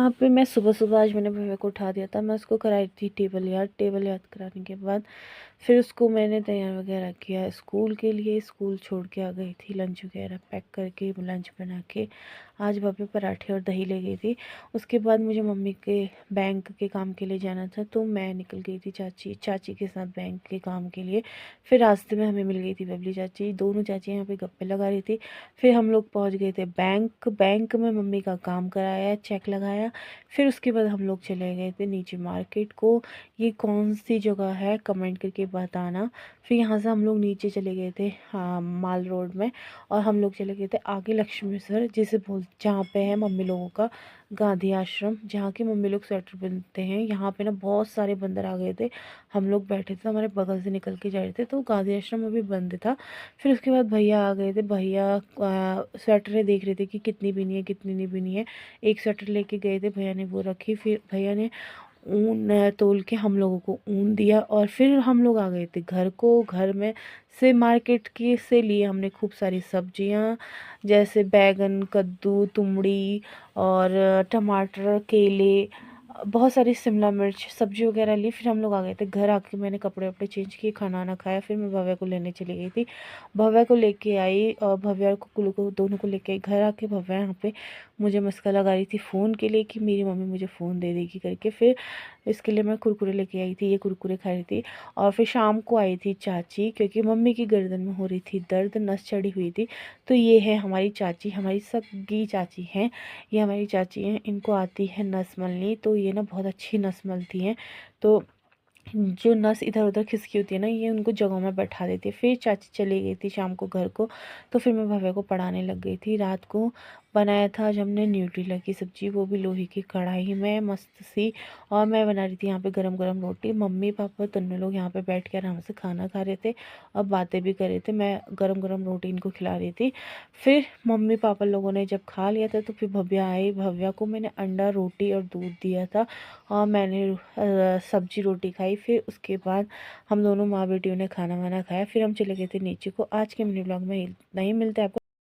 यहाँ पे मैं सुबह-सुबह आज मैंने भैया को उठा दिया था। मैं उसको कराई थी टेबल याद कराने के बाद फिर उसको मैंने तैयार वगैरह किया स्कूल के लिए। स्कूल छोड़ के आ गई थी, लंच वगैरह पैक करके लंच बना के। आज भाभी पराठे और दही ले गई थी। उसके बाद मुझे मम्मी के बैंक के काम के लिए जाना था, तो मैं निकल गई थी चाची के साथ बैंक के काम के लिए। फिर रास्ते में हमें मिल गई थी बबली चाची, दोनों चाची यहाँ पे गप्पे लगा रही थी। फिर हम लोग पहुँच गए थे बैंक में मम्मी का काम कराया, चेक लगाया। फिर उसके बाद हम लोग चले गए थे नीचे मार्केट को। ये कौन सी जगह है कमेंट करके बताना। फिर यहाँ से हम लोग नीचे चले गए थे, हाँ, माल रोड में। और हम लोग चले गए थे आगे लक्ष्मीसर, जिसे बोल जहाँ पे है मम्मी लोगों का गांधी आश्रम, जहाँ के मम्मी लोग स्वेटर बुनते हैं। यहाँ पे ना बहुत सारे बंदर आ गए थे। हम लोग बैठे थे, हमारे बगल से निकल के जा रहे थे, तो गांधी आश्रम अभी बंद था। फिर उसके बाद भैया आ गए थे। भैया स्वेटरें देख रहे थे कि कितनी बिनी है कितनी नहीं बिनी है। एक स्वेटर लेके गए थे, भैया ने वो रखी। फिर भैया ने ऊन तोल के हम लोगों को ऊन दिया और फिर हम लोग आ गए थे घर को। घर में से मार्केट की से लिए हमने खूब सारी सब्जियां, जैसे बैगन, कद्दू, तुमड़ी और टमाटर, केले, बहुत सारी शिमला मिर्च सब्जी वगैरह ली। फिर हम लोग आ गए थे घर। आके मैंने कपड़े वपड़े चेंज किए, खाना वाना खाया। फिर मैं भव्या को लेने चली गई थी। भव्या को लेके आई और भव्या को कुल्लू को दोनों को लेके आई। घर आके भव्या यहाँ पे मुझे मस्का लगा रही थी फ़ोन के लिए कि मेरी मम्मी मुझे फ़ोन दे देगी करके। फिर इसके लिए मैं कुरकुरे लेके आई थी, ये कुरकुरे खा रही थी। और फिर शाम को आई थी चाची, क्योंकि मम्मी की गर्दन में हो रही थी दर्द, नस चढ़ी हुई थी। तो ये है हमारी चाची, हमारी सगी चाची हैं। ये हमारी चाची हैं, इनको आती है नस मलनी। तो ये ना बहुत अच्छी नस मलती हैं। तो जो नस इधर उधर खिसकी होती है ना, ये उनको जगहों में बैठा देती है। फिर चाची चली गई थी शाम को घर को। तो फिर मैं भव्या को पढ़ाने लग गई थी। रात को बनाया था आज हमने न्यूट्रीला की सब्जी, वो भी लोहे की कढ़ाई में मस्त सी। और मैं बना रही थी यहाँ पे गरम गरम रोटी। मम्मी पापा दोनों लोग यहाँ पे बैठ के आराम से खाना खा रहे थे और बातें भी कर रहे थे। मैं गरम गरम रोटी इनको खिला रही थी। फिर मम्मी पापा लोगों ने जब खा लिया था, तो फिर भव्या आई। भव्या को मैंने अंडा, रोटी और दूध दिया था और मैंने सब्जी रोटी खाई। फिर उसके बाद हम दोनों माँ बेटियों ने खाना वाना खाया। फिर हम चले गए थे नीचे को। आज के मिनी ब्लॉग में इतना ही, मिलता है आपको।